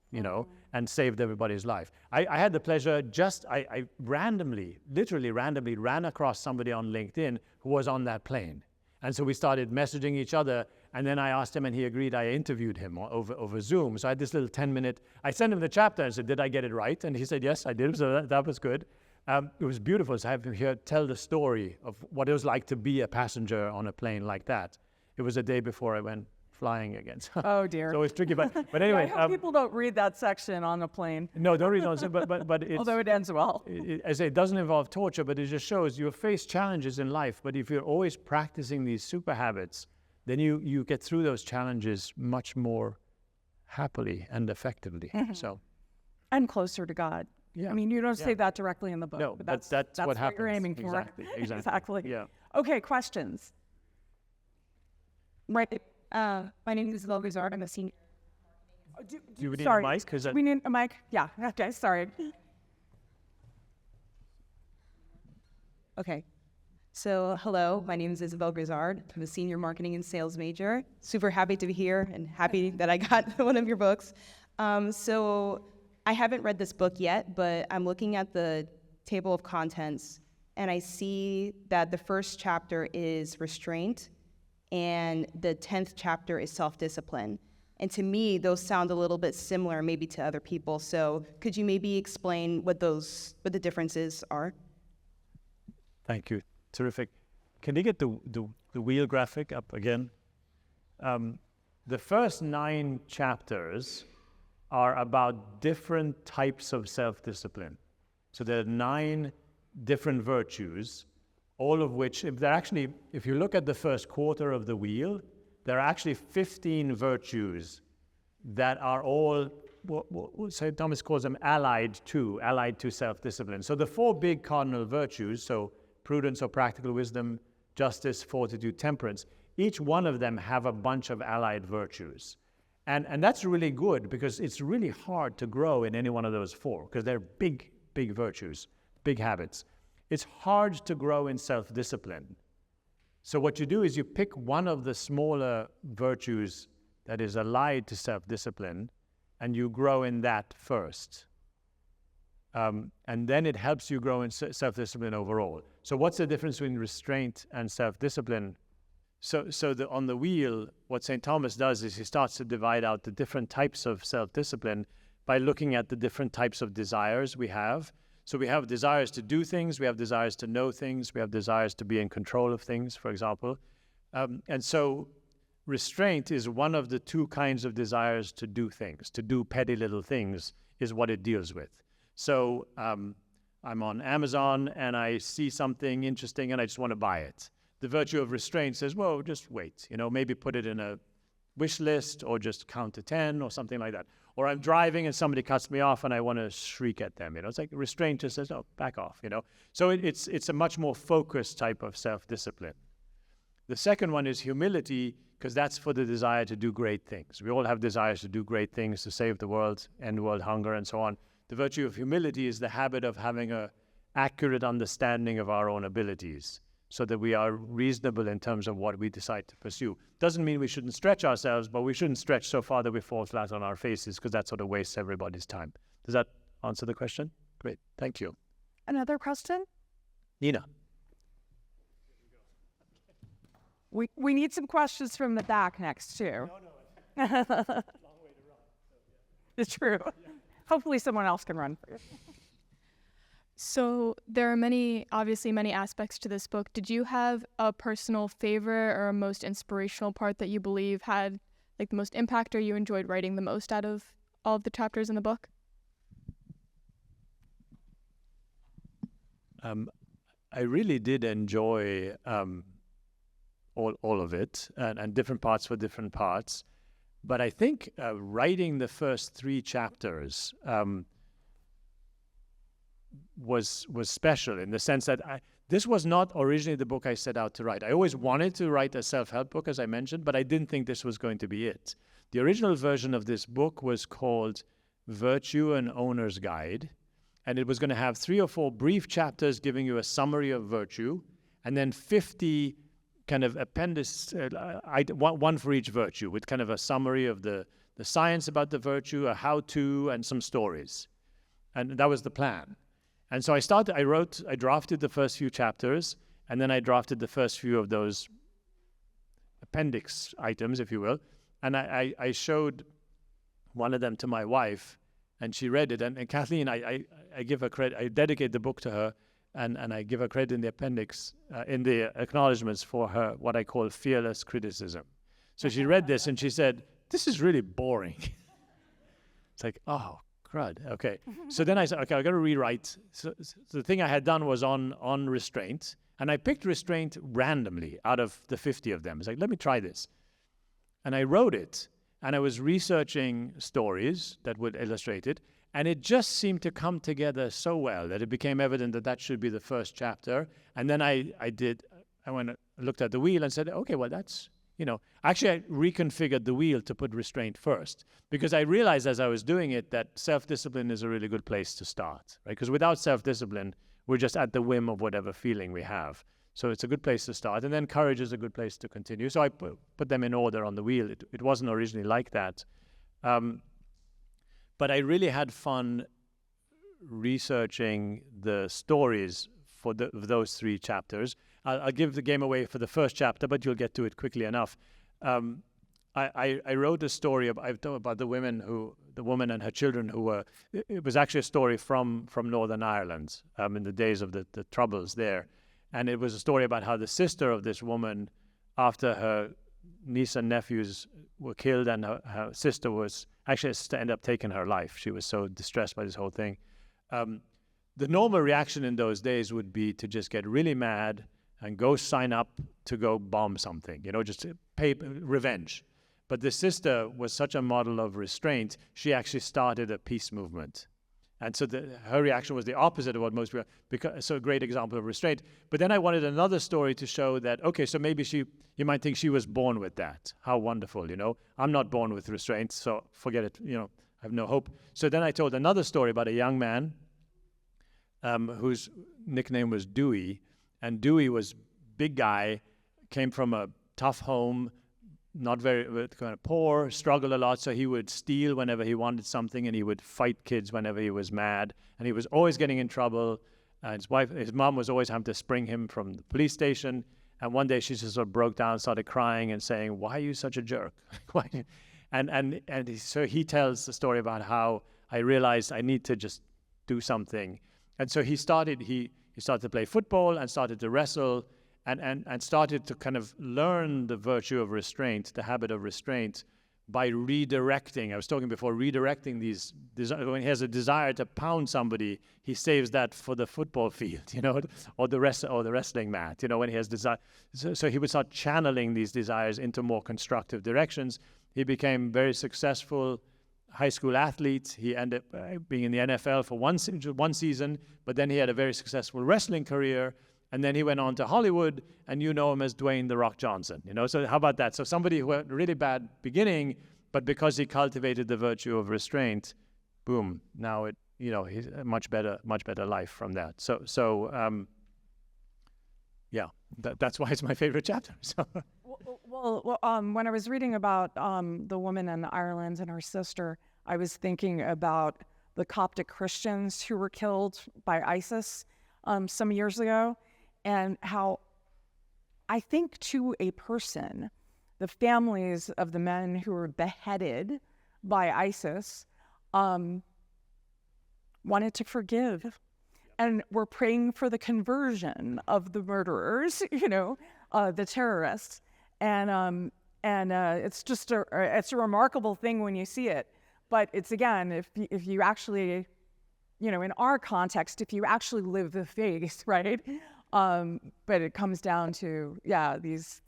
and saved everybody's life. I had the pleasure I randomly, literally randomly, ran across somebody on LinkedIn who was on that plane. And so we started messaging each other, and then I asked him, and he agreed. I interviewed him over Zoom. So I had this little 10-minute, I sent him the chapter and said, did I get it right? And he said, yes, I did, so that was good. It was beautiful to have him here tell the story of what it was like to be a passenger on a plane like that. It was a day before I went flying again. So Oh dear. it's always tricky, but anyway. I hope people don't read that section on a plane, No, don't read on, but it's, although it ends well. I say it doesn't involve torture, but it just shows you face challenges in life. But if you're always practicing these super habits, then you get through those challenges much more happily and effectively. So, And closer to God. yeah. I mean, you don't say that directly in the book, No, but that's that's what happens. you're aiming for. Exactly. Exactly. Yeah. Okay, questions. Right. My name is Lopez. I'm a senior. Do you need sorry. a mic? 'Cause We need a mic? Yeah. Okay, sorry. Okay. So, hello, my name is Isabel Grizzard. I'm a senior marketing and sales major. Super happy to be here and happy that I got one of your books. So, I haven't read this book yet, but I'm looking at the table of contents and I see that the first chapter is restraint and the 10th chapter is self-discipline. And to me, those sound a little bit similar maybe to other people. So, could you maybe explain what the differences are? Thank you. Terrific. Can you get the wheel graphic up again? The first 9 chapters are about different types of self-discipline. So there are 9 different virtues, all of which, if you look at the first quarter of the wheel, there are actually 15 virtues that are all, St. Thomas calls them allied to self-discipline. So the 4 big cardinal virtues, so prudence or practical wisdom, justice, fortitude, temperance, each one of them have a bunch of allied virtues. And that's really good because it's really hard to grow in any one of those 4 because they're big, big virtues, big habits. It's hard to grow in self-discipline. So what you do is you pick one of the smaller virtues that is allied to self-discipline and you grow in that first. And then it helps you grow in self-discipline overall. So what's the difference between restraint and self-discipline? So on the wheel, what St. Thomas does is he starts to divide out the different types of self-discipline by looking at the different types of desires we have. So we have desires to do things, we have desires to know things, we have desires to be in control of things, for example. And so restraint is one of the 2 kinds of desires to do things. To do petty little things is what it deals with. So I'm on Amazon and I see something interesting and I just want to buy it. The virtue of restraint says, well, just wait, maybe put it in a wish list or just count to 10 or something like that. Or I'm driving and somebody cuts me off and I want to shriek at them. It's like restraint just says, oh, back off, So it's a much more focused type of self-discipline. The second one is humility, because that's for the desire to do great things. We all have desires to do great things, to save the world, end world hunger, and so on. The virtue of humility is the habit of having an accurate understanding of our own abilities so that we are reasonable in terms of what we decide to pursue. Doesn't mean we shouldn't stretch ourselves, but we shouldn't stretch so far that we fall flat on our faces because that sort of wastes everybody's time. Does that answer the question? Great, thank you. Another question? Nina. We need some questions from the back next, too. No. Long way to run. It's true. Yeah. Hopefully someone else can run for you. So there are obviously many aspects to this book. Did you have a personal favorite or a most inspirational part that you believe had the most impact or you enjoyed writing the most out of all of the chapters in the book? I really did enjoy all of it, and different parts for different parts. But I think writing the first 3 chapters was special in the sense that this was not originally the book I set out to write. I always wanted to write a self-help book, as I mentioned, but I didn't think this was going to be it. The original version of this book was called Virtue: An Owner's Guide, and it was going to have 3 or 4 brief chapters giving you a summary of virtue, and then 50 kind of appendices, one for each virtue, with kind of a summary of the science about the virtue, a how-to, and some stories. And that was the plan. And so I drafted the first few chapters, and then I drafted the first few of those appendix items, if you will, and I showed one of them to my wife, and she read it. And Kathleen, I give her credit. I dedicate the book to her, and I give her credit in the appendix, in the acknowledgments for her, what I call fearless criticism. So she read this, and she said, "This is really boring." It's like, oh, crud. Okay. So then I said, okay, I got to rewrite. So the thing I had done was on restraint, and I picked restraint randomly out of the 50 of them. It's like, let me try this. And I wrote it, and I was researching stories that would illustrate it, and it just seemed to come together so well that it became evident that that should be the first chapter. And then I went and looked at the wheel and said, okay, well, that's, actually I reconfigured the wheel to put restraint first, because I realized as I was doing it that self-discipline is a really good place to start, right? Because without self-discipline, we're just at the whim of whatever feeling we have. So it's a good place to start. And then courage is a good place to continue. So I put them in order on the wheel. It wasn't originally like that. But I really had fun researching the stories for those 3 chapters. I'll give the game away for the first chapter, but you'll get to it quickly enough. I wrote a story about the woman and her children who were. It was actually a story from Northern Ireland in the days of the Troubles there. And it was a story about how the sister of this woman, after her niece and nephews were killed and her sister was actually ended up taking her life. She was so distressed by this whole thing. The normal reaction in those days would be to just get really mad and go sign up to go bomb something, just to pay revenge. But the sister was such a model of restraint, she actually started a peace movement. And so her reaction was the opposite of what most people, so a great example of restraint. But then I wanted another story to show that, okay, so maybe you might think she was born with that. How wonderful, I'm not born with restraint, so forget it, I have no hope. So then I told another story about a young man whose nickname was Dewey. And Dewey was big guy, came from a tough home, not very kind of poor, struggled a lot, so he would steal whenever he wanted something, and he would fight kids whenever he was mad, and he was always getting in trouble. His mom was always having to spring him from the police station, and one day she just sort of broke down, started crying and saying, "Why are you such a jerk?" So he tells the story about how I realized I need to just do something, and so he started to play football and started to wrestle. And started to kind of learn the virtue of restraint, the habit of restraint, by redirecting. I was talking before, redirecting these. When he has a desire to pound somebody, he saves that for the football field, or the wrestling mat. When he has desire, so he would start channeling these desires into more constructive directions. He became very successful high school athlete. He ended up being in the NFL for one season, but then he had a very successful wrestling career. And then he went on to Hollywood, and you know him as Dwayne "The Rock" Johnson. So how about that? So somebody who had a really bad beginning, but because he cultivated the virtue of restraint, boom! Now he's a much better life from that. That's why it's my favorite chapter. So. Well, when I was reading about the woman in Ireland and her sister, I was thinking about the Coptic Christians who were killed by ISIS some years ago. And how I think to a person, the families of the men who were beheaded by ISIS wanted to forgive and were praying for the conversion of the murderers, the terrorists. And it's just it's a remarkable thing when you see it. But it's, again, if you actually, in our context, if you actually live the faith, right? But it comes down to, these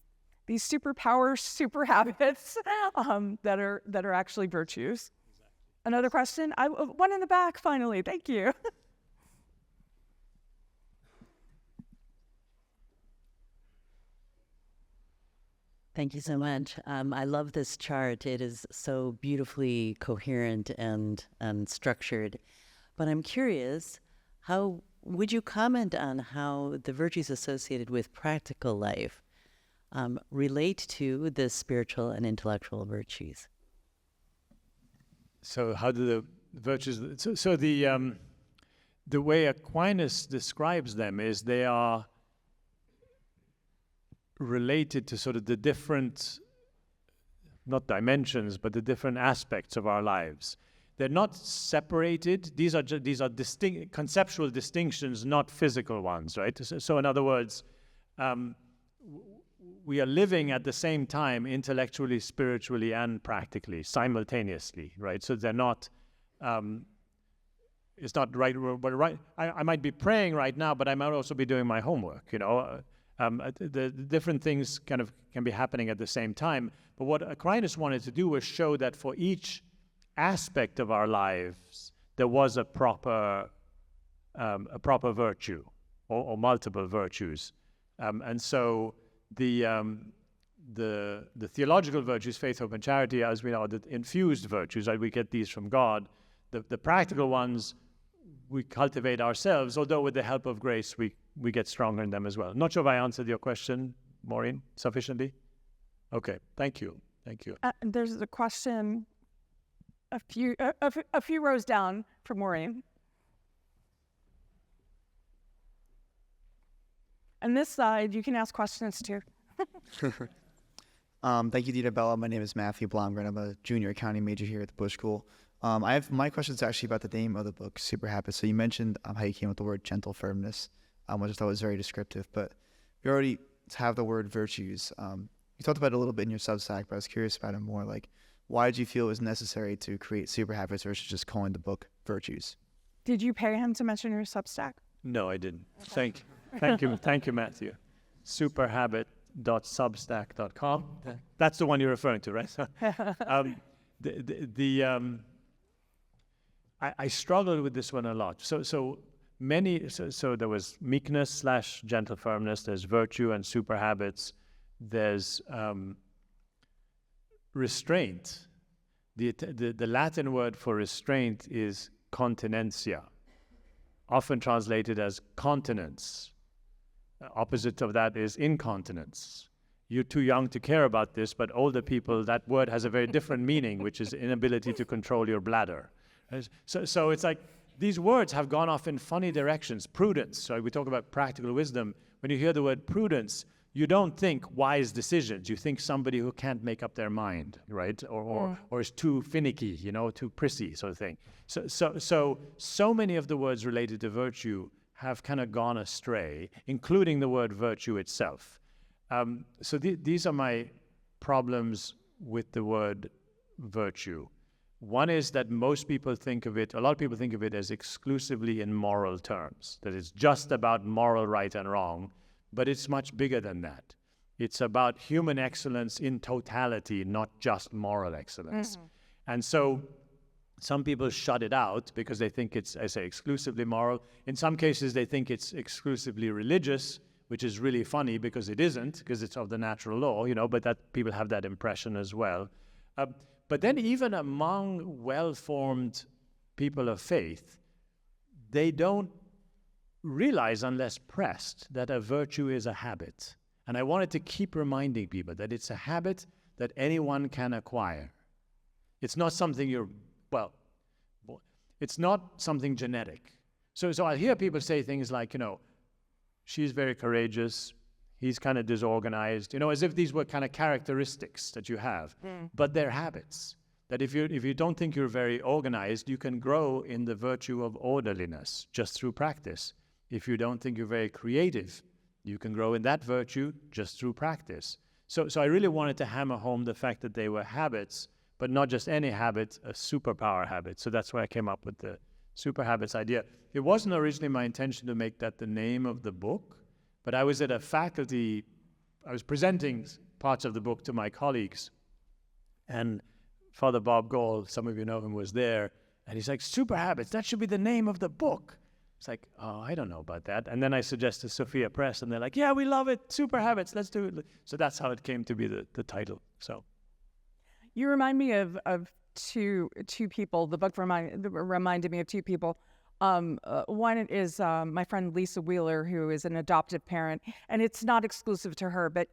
these superpowers, super habits that are actually virtues. Another question? One in the back, finally. Thank you. Thank you so much. I love this chart. It is so beautifully coherent and structured. But I'm curious, how would you comment on how the virtues associated with practical life relate to the spiritual and intellectual virtues? So how do the virtues? So the way Aquinas describes them is they are related to sort of the different, not dimensions, but the different aspects of our lives. They're not separated. These are distinct conceptual distinctions, not physical ones, right? So in other words, we are living at the same time intellectually, spiritually, and practically, simultaneously, right? So they're not, it's not right, but right. I might be praying right now, but I might also be doing my homework, you know. The different things kind of can be happening at the same time. But what Aquinas wanted to do was show that for each aspect of our lives, there was a proper virtue or multiple virtues. And so the theological virtues, faith, hope, and charity, as we know, the infused virtues, right? We get these from God. The practical ones we cultivate ourselves, although with the help of grace, we get stronger in them as well. Not sure if I answered your question, Maureen, sufficiently? Okay, thank you. There's a question a few rows down from Maureen. And this side, you can ask questions too. Thank you, Dean Abela. My name is Matthew Blomgren. I'm a junior accounting major here at the Bush School. My question is actually about the name of the book, Super Habits. So you mentioned how you came up with the word gentle firmness, which I thought was very descriptive. But we already have the word virtues. You talked about it a little bit in your Substack, but I was curious about it more. Like, why did you feel it was necessary to create Super Habits versus just calling the book Virtues? Did you pay him to mention your Substack? No, I didn't. Thank you, Matthew. Superhabit.substack.com. That's the one you're referring to, right? I struggled with this one a lot. So there was meekness / gentle firmness. There's virtue and super habits. There's restraint. The Latin word for restraint is continentia, often translated as continence. Opposite of that is incontinence. You're too young to care about this, but older people, that word has a very different meaning, which is inability to control your bladder. So it's like these words have gone off in funny directions. Prudence, so we talk about practical wisdom. When you hear the word prudence, you don't think wise decisions. You think somebody who can't make up their mind, right? Or is too finicky, too prissy sort of thing. So many of the words related to virtue have kind of gone astray, including the word virtue itself. So these are my problems with the word virtue. One is that a lot of people think of it as exclusively in moral terms, that it's just about moral right and wrong, but it's much bigger than that. It's about human excellence in totality, not just moral excellence. Mm-hmm. And so some people shut it out because they think it's, I say, exclusively moral. In some cases, they think it's exclusively religious, which is really funny because it isn't, because it's of the natural law, but that people have that impression as well. But then even among well-formed people of faith, they don't realize unless pressed that a virtue is a habit. And I wanted to keep reminding people that it's a habit that anyone can acquire. It's not something it's not something genetic. So I hear people say things like, she's very courageous, he's kind of disorganized, as if these were kind of characteristics that you have. But they're habits. That if you don't think you're very organized, you can grow in the virtue of orderliness just through practice. If you don't think you're very creative, you can grow in that virtue just through practice. So I really wanted to hammer home the fact that they were habits, but not just any habit, a superpower habit. So that's why I came up with the super habits idea. It wasn't originally my intention to make that the name of the book, but I was at a faculty, I was presenting parts of the book to my colleagues. And Father Bob Gall, some of you know him, was there. And he's like, Super Habits, that should be the name of the book. It's like, oh, I don't know about that. And then I suggested Sophia Press, and they're like, yeah, we love it. Super Habits, let's do it. So that's how it came to be the title. So You remind me of two people. The book reminded me of two people. One is my friend Lisa Wheeler, who is an adoptive parent, and it's not exclusive to her, but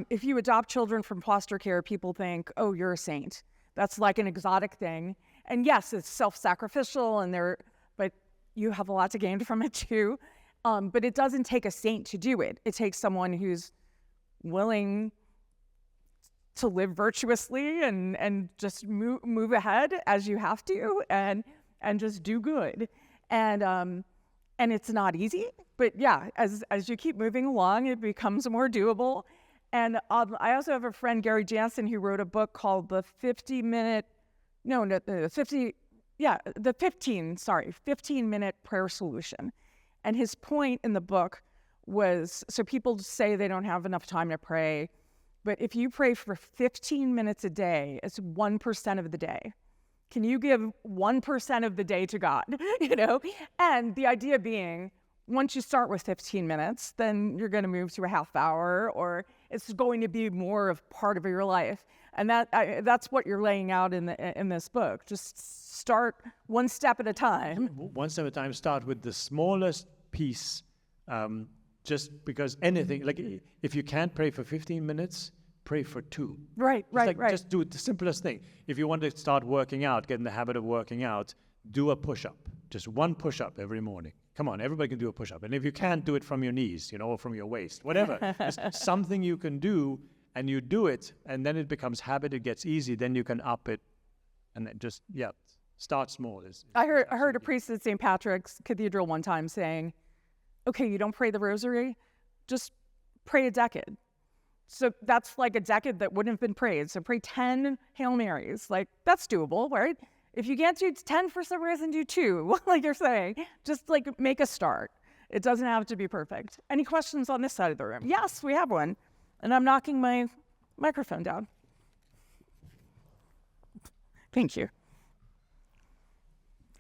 if you adopt children from foster care, people think, oh, you're a saint. That's like an exotic thing. And yes, it's self-sacrificial, but you have a lot to gain from it too. But it doesn't take a saint to do it. It takes someone who's willing to live virtuously and just move ahead as you have to, and just do good. And it's not easy, but yeah, as you keep moving along, it becomes more doable. And I also have a friend, Gary Jansen, who wrote a book called The 15-Minute Prayer Solution. And his point in the book was, so people say they don't have enough time to pray, but if you pray for 15 minutes a day, it's 1% of the day. Can you give 1% of the day to God? And the idea being, once you start with 15 minutes, then you're going to move to a half hour, or it's going to be more of part of your life. And that's what you're laying out in this book. Just start one step at a time. One step at a time. Start with the smallest piece. Just because anything, like if you can't pray for 15 minutes, pray for 2. Right. Just do it, the simplest thing. If you want to start working out, get in the habit of working out, do a push-up. Just one push-up every morning. Come on, everybody can do a push-up. And if you can't do it from your knees, or from your waist, whatever, just something you can do, and you do it, and then it becomes habit, it gets easy, then you can up it, and then just, start small. I heard a priest at St. Patrick's Cathedral one time saying, okay, you don't pray the rosary, just pray a decade. So that's like a decade that wouldn't have been prayed. So pray 10 Hail Marys. Like, that's doable, right? If you can't do 10 for some reason, do 2, like you're saying. Just like make a start. It doesn't have to be perfect. Any questions on this side of the room? Yes, we have one. And I'm knocking my microphone down. Thank you.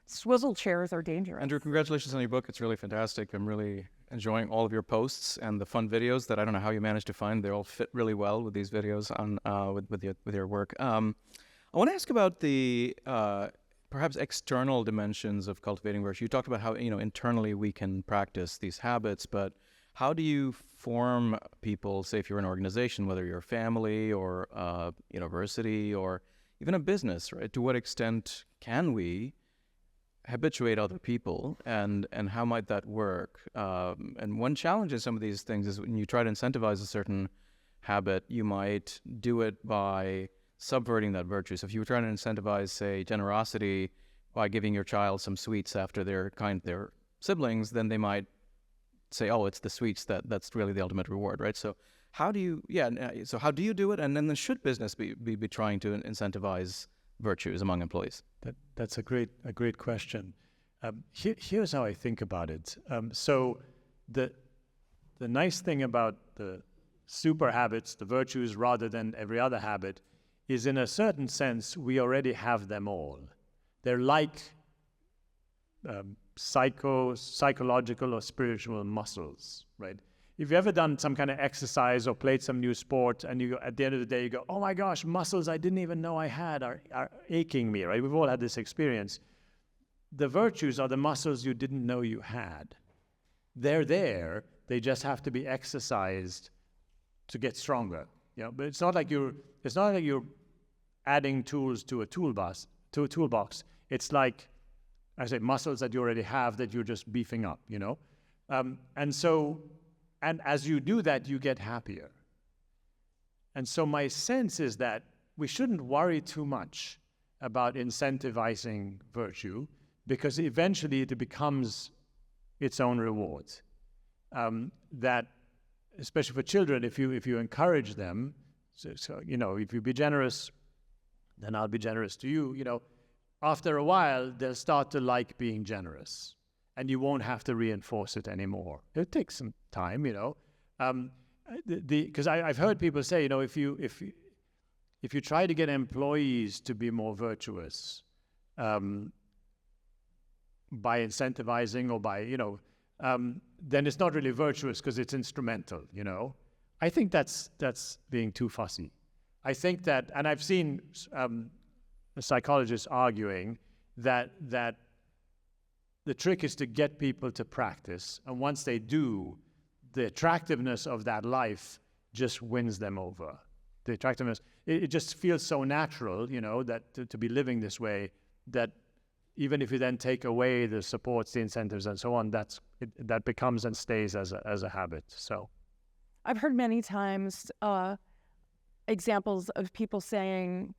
Swizzle chairs are dangerous. Andrew, congratulations on your book. It's really fantastic. I'm really enjoying all of your posts and the fun videos that I don't know how you managed to find. They all fit really well with these videos on with your work. I want to ask about the perhaps external dimensions of cultivating virtue. You talked about how internally we can practice these habits, but how do you form people, say if you're an organization, whether you're a family or a university or even a business, right? To what extent can we habituate other people, and how might that work? And one challenge in some of these things is when you try to incentivize a certain habit, you might do it by subverting that virtue. So if you were trying to incentivize, say, generosity by giving your child some sweets after they're kind to their siblings, then they might say, oh, it's the sweets that's really the ultimate reward, right? So how do you do it? And then should business be trying to incentivize virtues among employees? That's a great question. Here's how I think about it. So the nice thing about the super habits, the virtues rather than every other habit, is in a certain sense we already have them all. They're like psychological or spiritual muscles, right? If you've ever done some kind of exercise or played some new sport, and you at the end of the day you go, oh my gosh, muscles I didn't even know I had are aching me, right? We've all had this experience. The virtues are the muscles you didn't know you had. They're there. They just have to be exercised to get stronger. But it's not like you're adding tools to a toolbox. It's like, I say, muscles that you already have that you're just beefing up. And as you do that, you get happier. And so my sense is that we shouldn't worry too much about incentivizing virtue, because eventually it becomes its own reward. That, especially for children, if you encourage them, so if you be generous, then I'll be generous to you. After a while, they'll start to like being generous, and you won't have to reinforce it anymore. It'll take some time, because I've heard people say, if you try to get employees to be more virtuous, by incentivizing or by, then it's not really virtuous because it's instrumental, I think that's being too fussy. I think that, and I've seen psychologists arguing that the trick is to get people to practice, and once they do, the attractiveness of that life just wins them over. The attractiveness, it just feels so natural, that to be living this way, that even if you then take away the supports, the incentives, and so on, that becomes and stays as a habit. So, I've heard many times examples of people saying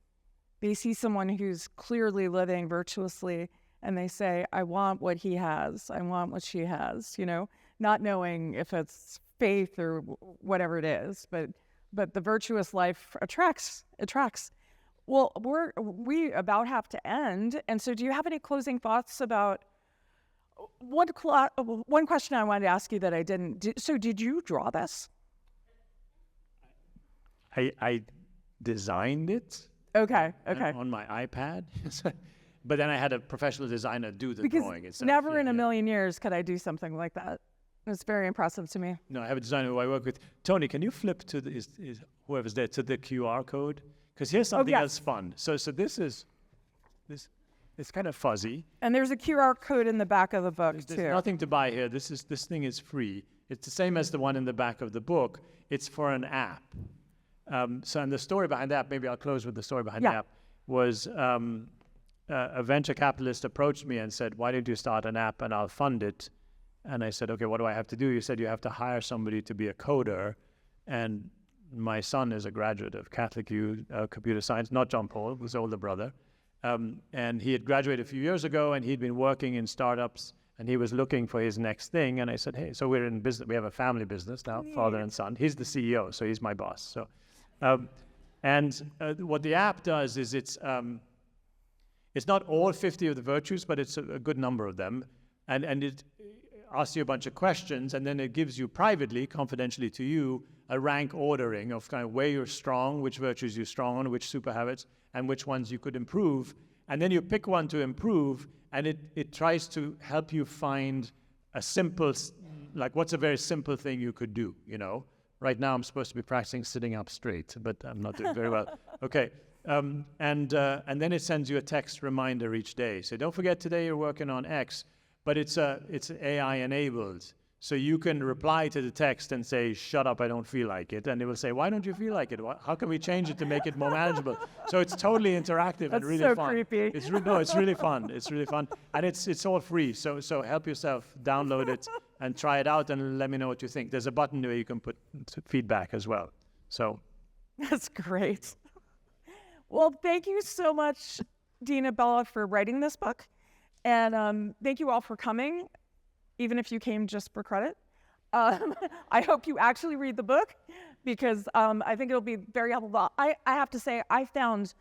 they see someone who's clearly living virtuously, and they say, "I want what he has. I want what she has." Not knowing if it's faith or whatever it is, but the virtuous life attracts. Well, we about have to end, and so do you have any closing thoughts about one question I wanted to ask you that I didn't? So did you draw this? I designed it. Okay. On my iPad, but then I had a professional designer do the drawing itself. Never in a million years could I do something like that. It's very impressive to me. No, I have a designer who I work with. Tony, can you flip to whoever's there to the QR code? Because here's something else fun. So this is it's kind of fuzzy. And there's a QR code in the back of the book too. There's nothing to buy here. This thing is free. It's the same as the one in the back of the book. It's for an app. And the story behind that, maybe I'll close with the story behind the app, was a venture capitalist approached me and said, "Why don't you start an app and I'll fund it?" And I said, "Okay, what do I have to do?" You said, "You have to hire somebody to be a coder." And my son is a graduate of Catholic U computer science, not John Paul, his older brother. And he had graduated a few years ago, and he'd been working in startups, and he was looking for his next thing. And I said, "Hey, so we're in business. We have a family business now, father and son." He's the CEO, so he's my boss. So, what the app does is it's not all 50 of the virtues, but it's a good number of them. And it asks you a bunch of questions, and then it gives you privately, confidentially to you, a rank ordering of kind of where you're strong, which virtues you're strong on, which super habits, and which ones you could improve. And then you pick one to improve, and it tries to help you find a simple, like what's a very simple thing you could do, Right now I'm supposed to be practicing sitting up straight, but I'm not doing very well. Okay. And then it sends you a text reminder each day. So don't forget today you're working on X, but it's AI enabled. So you can reply to the text and say, "Shut up, I don't feel like it." And it will say, "Why don't you feel like it? How can we change it to make it more manageable?" So it's totally interactive and really so fun. Creepy. It's really fun. It's really fun. And it's all free. So help yourself, download it and try it out and let me know what you think. There's a button where you can put feedback as well. So that's great. Well, thank you so much, Dean Abela, for writing this book. And thank you all for coming, even if you came just for credit. I hope you actually read the book, because I think it'll be very helpful. I have to say, I found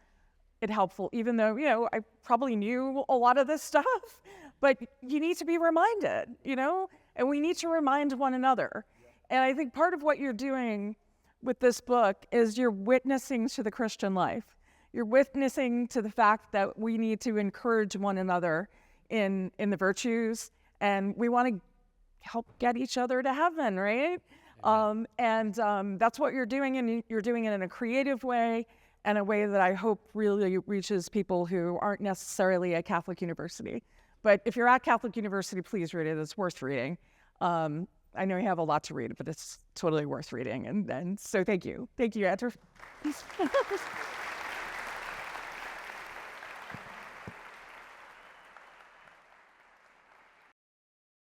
it helpful, even though, I probably knew a lot of this stuff, but you need to be reminded, and we need to remind one another. And I think part of what you're doing with this book is you're witnessing to the Christian life. You're witnessing to the fact that we need to encourage one another in the virtues, and we want to help get each other to heaven, right? That's what you're doing, and you're doing it in a creative way, and a way that I hope really reaches people who aren't necessarily at Catholic University. But if you're at Catholic University, please read it. It's worth reading. I know you have a lot to read, but it's totally worth reading. And so thank you. Thank you, Andrew.